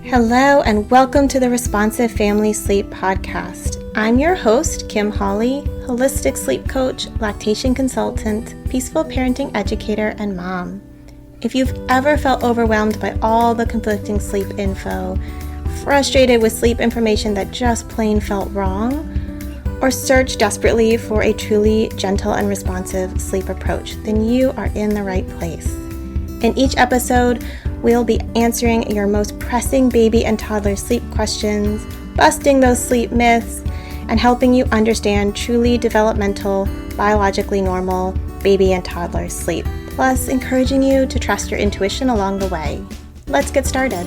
Hello and welcome to the Responsive Family Sleep Podcast. I'm your host, Kim Hawley, holistic sleep coach, lactation consultant, peaceful parenting educator, and mom. If you've ever felt overwhelmed by all the conflicting sleep info, frustrated with sleep information that just plain felt wrong, or searched desperately for a truly gentle and responsive sleep approach, then you are in the right place. In each episode, we'll be answering your most pressing baby and toddler sleep questions, busting those sleep myths, and helping you understand truly developmental, biologically normal baby and toddler sleep, plus encouraging you to trust your intuition along the way. Let's get started.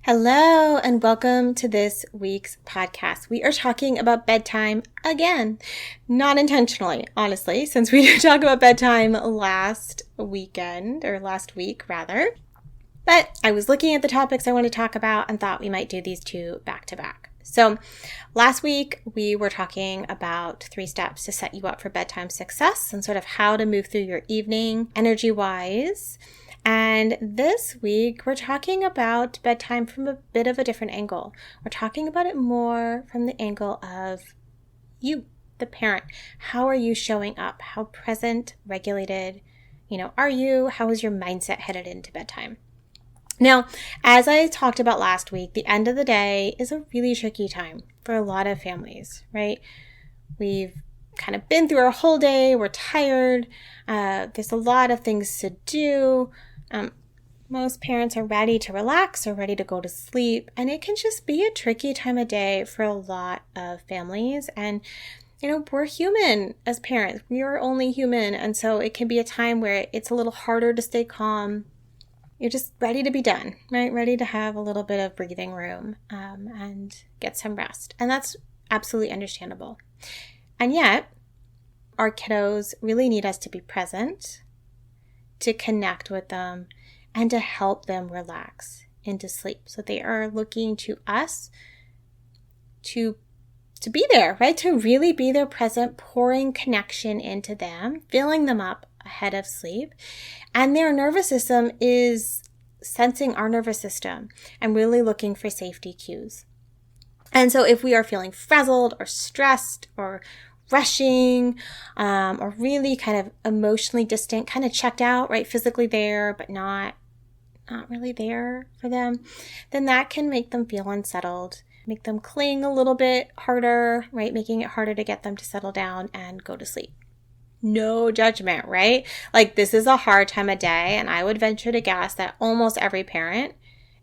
Hello and welcome to this week's podcast. We are talking about bedtime again, not intentionally, honestly, since we did talk about bedtime last week. But I was looking at the topics I want to talk about and thought we might do these two back to back. So last week we were talking about 3 steps to set you up for bedtime success and sort of how to move through your evening energy-wise. And this week, we're talking about bedtime from a bit of a different angle. We're talking about it more from the angle of you, the parent. How are you showing up? How present, regulated, are you? How is your mindset headed into bedtime? Now, as I talked about last week, the end of the day is a really tricky time for a lot of families, right? We've kind of been through our whole day. We're tired. There's a lot of things to do. Most parents are ready to relax or ready to go to sleep, and it can just be a tricky time of day for a lot of families. And, we're human as parents. We are only human, and so it can be a time where it's a little harder to stay calm. You're just ready to be done, right? Ready to have a little bit of breathing room and get some rest. And that's absolutely understandable. And yet, our kiddos really need us to be present, to connect with them, and to help them relax into sleep. So they are looking to us to be there, right? To really be there present, pouring connection into them, filling them up ahead of sleep. And their nervous system is sensing our nervous system and really looking for safety cues. And so if we are feeling frazzled or stressed or rushing, or really kind of emotionally distant, kind of checked out, right? Physically there, but not really there for them, then that can make them feel unsettled, make them cling a little bit harder, right? Making it harder to get them to settle down and go to sleep. No judgment, right? Like, this is a hard time of day, and I would venture to guess that almost every parent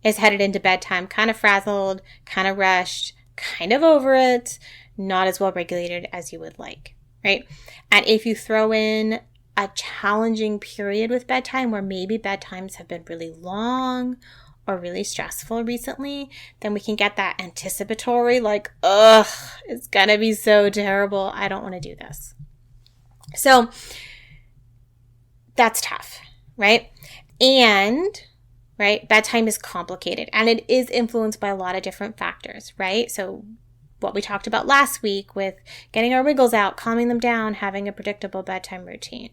is headed into bedtime kind of frazzled, kind of rushed, kind of over it, not as well regulated as you would like, right? And if you throw in a challenging period with bedtime where maybe bedtimes have been really long or really stressful recently, then we can get that anticipatory, like, ugh, it's gonna be so terrible. I don't want to do this. So that's tough, right? And right, bedtime is complicated and it is influenced by a lot of different factors, right? So what we talked about last week with getting our wiggles out, calming them down, having a predictable bedtime routine.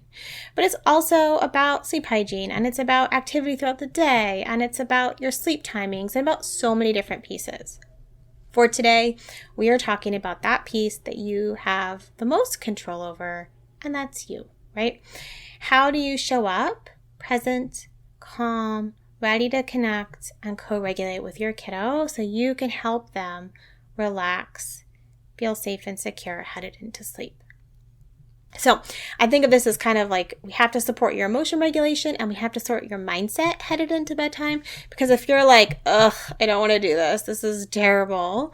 But it's also about sleep hygiene, and it's about activity throughout the day, and it's about your sleep timings, and about so many different pieces. For today, we are talking about that piece that you have the most control over, and that's you, right? How do you show up present, calm, ready to connect, and co-regulate with your kiddo so you can help them relax, feel safe and secure headed into sleep? So I think of this as kind of like we have to support your emotion regulation and we have to support your mindset headed into bedtime, because if you're like, ugh, I don't want to do this, this is terrible,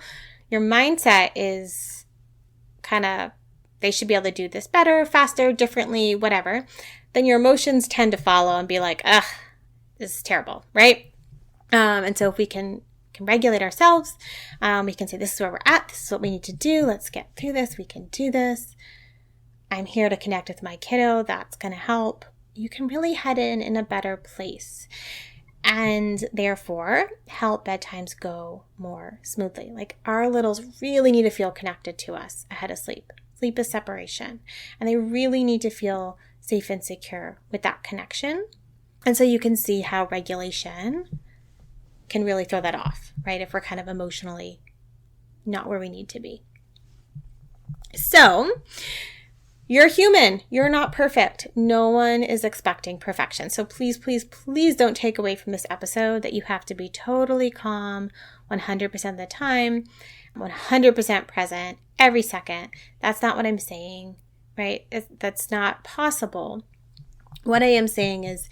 your mindset is kind of, they should be able to do this better, faster, differently, whatever, then your emotions tend to follow and be like, ugh, this is terrible, right? And so if we can regulate ourselves, we can say, this is where we're at, this is what we need to do, let's get through this, we can do this, I'm here to connect with my kiddo, that's going to help. You can really head in a better place and therefore help bedtimes go more smoothly. Like, our littles really need to feel connected to us ahead of sleep. Sleep is separation, and they really need to feel safe and secure with that connection. And so you can see how regulation can really throw that off, right? If we're kind of emotionally not where we need to be. So you're human. You're not perfect. No one is expecting perfection. So please, please, please don't take away from this episode that you have to be totally calm 100% of the time, 100% present every second. That's not what I'm saying, right? That's not possible. What I am saying is,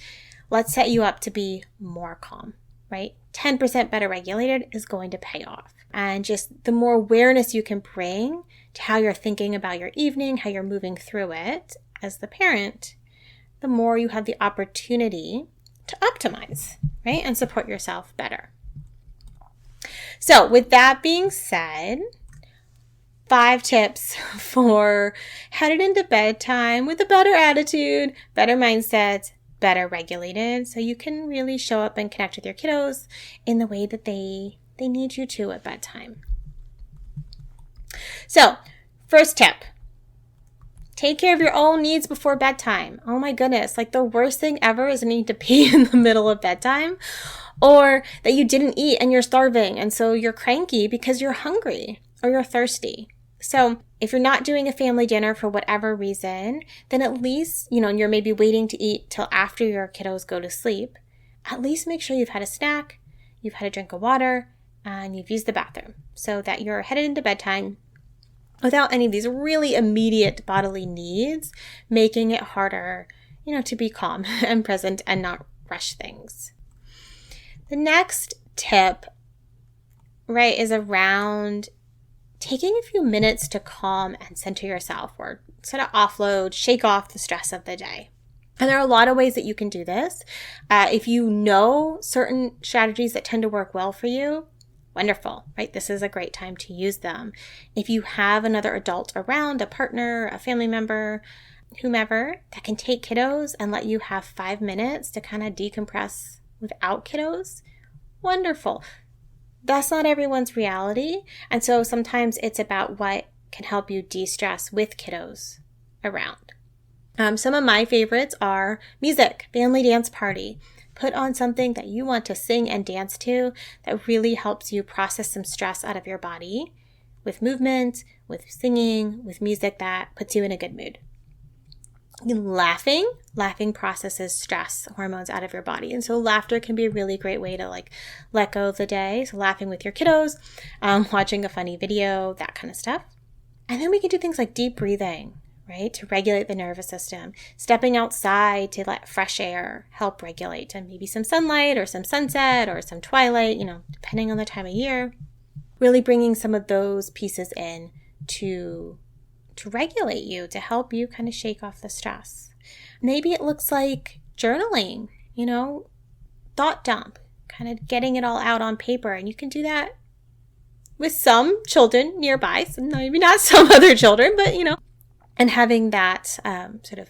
let's set you up to be more calm, right? 10% better regulated is going to pay off. And just the more awareness you can bring to how you're thinking about your evening, how you're moving through it as the parent, the more you have the opportunity to optimize, right? And support yourself better. So with that being said, 5 tips for headed into bedtime with a better attitude, better mindset, better regulated, so you can really show up and connect with your kiddos in the way that they need you to at bedtime. So, first tip, take care of your own needs before bedtime. Oh my goodness, like the worst thing ever is needing to pee in the middle of bedtime, or that you didn't eat and you're starving and so you're cranky because you're hungry or you're thirsty. So if you're not doing a family dinner for whatever reason, then at least, and you're maybe waiting to eat till after your kiddos go to sleep, at least make sure you've had a snack, you've had a drink of water, and you've used the bathroom so that you're headed into bedtime without any of these really immediate bodily needs, making it harder, to be calm and present and not rush things. The next tip, right, is around taking a few minutes to calm and center yourself, or sort of offload, shake off the stress of the day. And there are a lot of ways that you can do this. If you know certain strategies that tend to work well for you, wonderful, right? This is a great time to use them. If you have another adult around, a partner, a family member, whomever, that can take kiddos and let you have 5 minutes to kind of decompress without kiddos, wonderful. That's not everyone's reality. And so sometimes it's about what can help you de-stress with kiddos around. Some of my favorites are music, family dance party. Put on something that you want to sing and dance to that really helps you process some stress out of your body with movement, with singing, with music that puts you in a good mood. Laughing processes stress hormones out of your body. And so laughter can be a really great way to let go of the day. So laughing with your kiddos, watching a funny video, that kind of stuff. And then we can do things like deep breathing, right? To regulate the nervous system. Stepping outside to let fresh air help regulate, and maybe some sunlight or some sunset or some twilight, depending on the time of year. Really bringing some of those pieces in to regulate you, to help you kind of shake off the stress. Maybe it looks like journaling, thought dump, kind of getting it all out on paper. And you can do that with some children nearby, so maybe not some other children, but, and having that sort of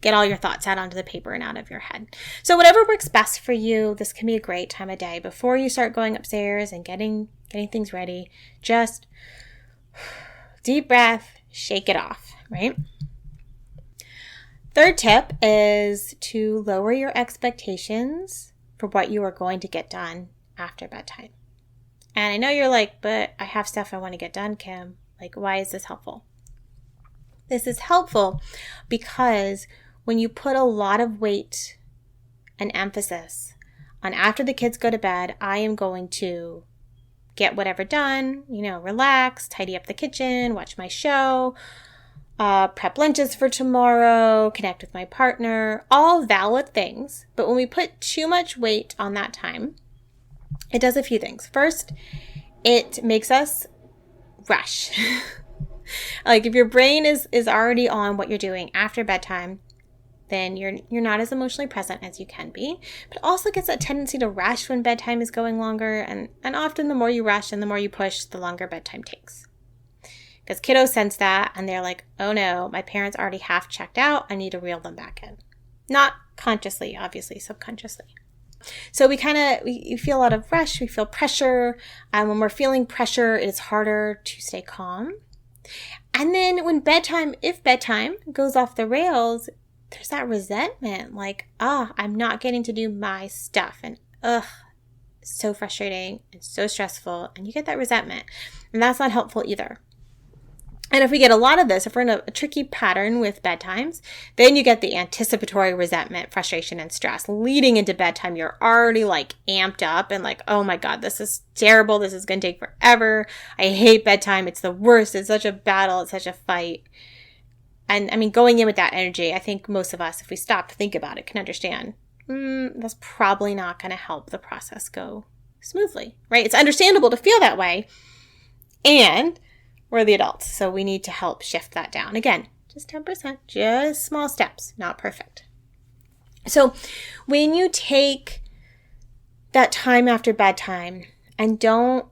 get all your thoughts out onto the paper and out of your head. So whatever works best for you, this can be a great time of day. Before you start going upstairs and getting things ready, just deep breath, shake it off, right? Third tip is to lower your expectations for what you are going to get done after bedtime. And I know you're like, but I have stuff I want to get done, Kim. Why is this helpful? This is helpful because when you put a lot of weight and emphasis on after the kids go to bed, I am going to get whatever done, relax, tidy up the kitchen, watch my show, prep lunches for tomorrow, connect with my partner, all valid things. But when we put too much weight on that time, it does a few things. First, it makes us rush. If your brain is already on what you're doing after bedtime, then you're not as emotionally present as you can be. But it also gets that tendency to rush when bedtime is going longer. And often the more you rush and the more you push, the longer bedtime takes. Because kiddos sense that and they're like, oh no, my parents already half checked out. I need to reel them back in. Not consciously, obviously, subconsciously. So we feel a lot of rush. We feel pressure. When we're feeling pressure, it's harder to stay calm. And then if bedtime goes off the rails, there's that resentment, like, I'm not getting to do my stuff, and so frustrating and so stressful, and you get that resentment, and that's not helpful either. And if we get a lot of this, if we're in a tricky pattern with bedtimes, then you get the anticipatory resentment, frustration, and stress. Leading into bedtime, you're already like amped up and like, oh my God, this is terrible. This is going to take forever. I hate bedtime. It's the worst. It's such a battle. It's such a fight. And I mean, going in with that energy, I think most of us, if we stop to think about it, can understand that's probably not going to help the process go smoothly, right? It's understandable to feel that way. And we're the adults, so we need to help shift that down. Again, just 10%, just small steps, not perfect. So when you take that time after bedtime and don't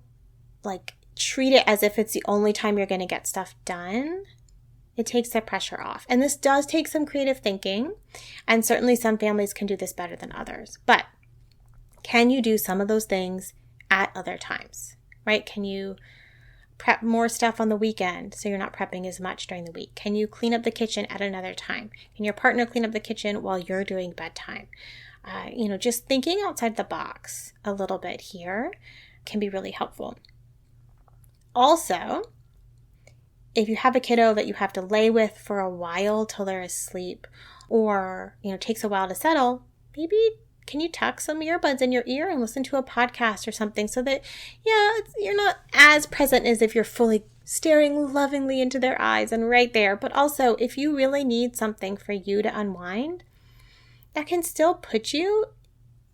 like treat it as if it's the only time you're going to get stuff done, it takes the pressure off. And this does take some creative thinking, and certainly some families can do this better than others. But can you do some of those things at other times, right? Can you prep more stuff on the weekend so you're not prepping as much during the week? Can you clean up the kitchen at another time? Can your partner clean up the kitchen while you're doing bedtime? Just thinking outside the box a little bit here can be really helpful. Also, if you have a kiddo that you have to lay with for a while till they're asleep, or takes a while to settle, maybe can you tuck some earbuds in your ear and listen to a podcast or something so that, you're not as present as if you're fully staring lovingly into their eyes and right there. But also, if you really need something for you to unwind, that can still put you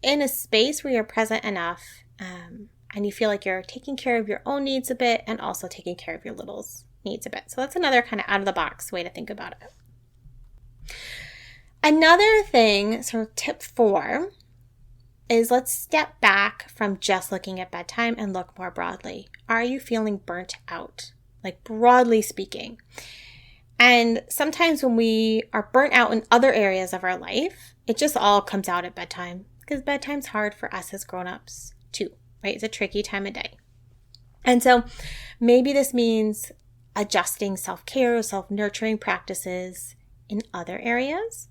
in a space where you're present enough and you feel like you're taking care of your own needs a bit and also taking care of your littles' needs a bit. So that's another kind of out of the box way to think about it. Another thing, sort of tip 4, is let's step back from just looking at bedtime and look more broadly. Are you feeling burnt out? Like broadly speaking. And sometimes when we are burnt out in other areas of our life, it just all comes out at bedtime, because bedtime's hard for us as grown-ups too, right? It's a tricky time of day. And so maybe this means adjusting self-care, self-nurturing practices in other areas,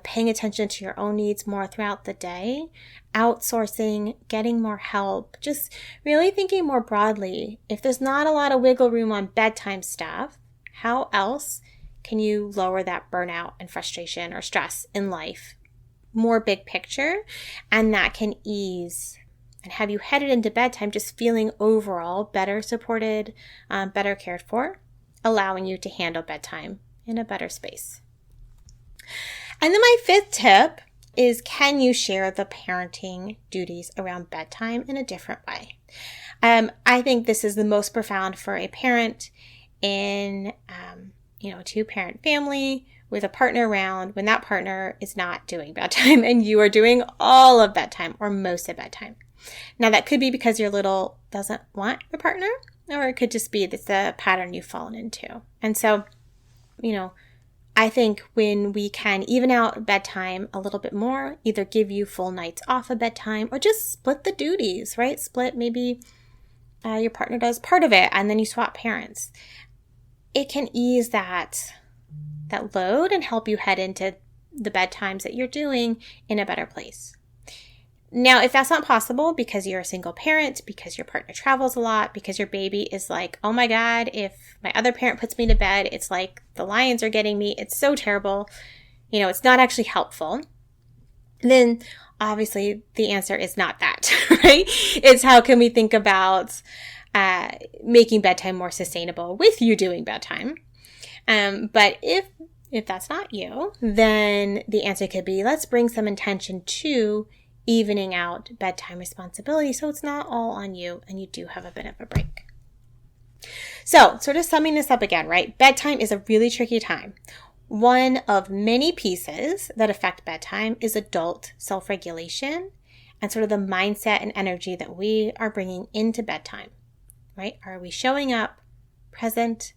paying attention to your own needs more throughout the day, outsourcing, getting more help, just really thinking more broadly. If there's not a lot of wiggle room on bedtime stuff, how else can you lower that burnout and frustration or stress in life? More big picture, and that can ease and have you headed into bedtime just feeling overall better supported, better cared for, allowing you to handle bedtime in a better space. And then my 5th tip is, can you share the parenting duties around bedtime in a different way? I think this is the most profound for a parent in, a 2-parent family with a partner around when that partner is not doing bedtime and you are doing all of bedtime or most of bedtime. Now, that could be because your little doesn't want your partner, or it could just be that's a pattern you've fallen into. And so, I think when we can even out bedtime a little bit more, either give you full nights off of bedtime or just split the duties, right? Split, maybe your partner does part of it and then you swap parents. It can ease that load and help you head into the bedtimes that you're doing in a better place. Now, if that's not possible because you're a single parent, because your partner travels a lot, because your baby is like, oh my God, if my other parent puts me to bed, it's like the lions are getting me. It's so terrible. It's not actually helpful. Then obviously the answer is not that, right? It's how can we think about making bedtime more sustainable with you doing bedtime. But if that's not you, then the answer could be, let's bring some intention to evening out bedtime responsibility so it's not all on you and you do have a bit of a break. So, sort of summing this up again, right? Bedtime is a really tricky time. One of many pieces that affect bedtime is adult self-regulation and sort of the mindset and energy that we are bringing into bedtime, right? Are we showing up present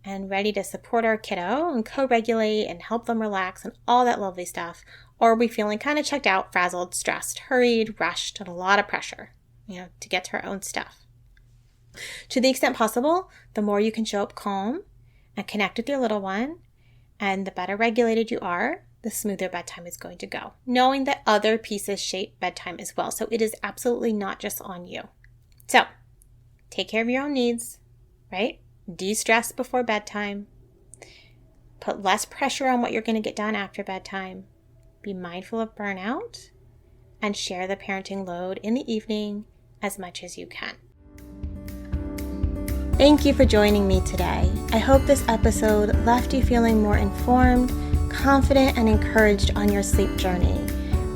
and ready to support our kiddo and co-regulate and help them relax and all that lovely stuff? Or are we feeling kind of checked out, frazzled, stressed, hurried, rushed, and a lot of pressure, to get to our own stuff? To the extent possible, the more you can show up calm and connect with your little one, and the better regulated you are, the smoother bedtime is going to go, knowing that other pieces shape bedtime as well. So it is absolutely not just on you. So take care of your own needs, right? De-stress before bedtime. Put less pressure on what you're going to get done after bedtime. Be mindful of burnout and share the parenting load in the evening as much as you can. Thank you for joining me today. I hope this episode left you feeling more informed, confident, and encouraged on your sleep journey.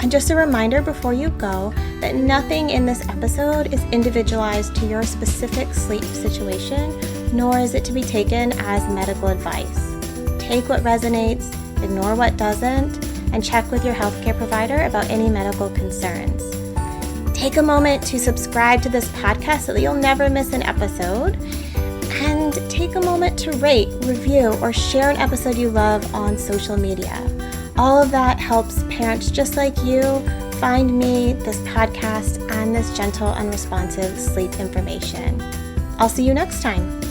And just a reminder before you go that nothing in this episode is individualized to your specific sleep situation, nor is it to be taken as medical advice. Take what resonates, ignore what doesn't, and check with your healthcare provider about any medical concerns. Take a moment to subscribe to this podcast so that you'll never miss an episode. And take a moment to rate, review, or share an episode you love on social media. All of that helps parents just like you find me, this podcast, and this gentle and responsive sleep information. I'll see you next time.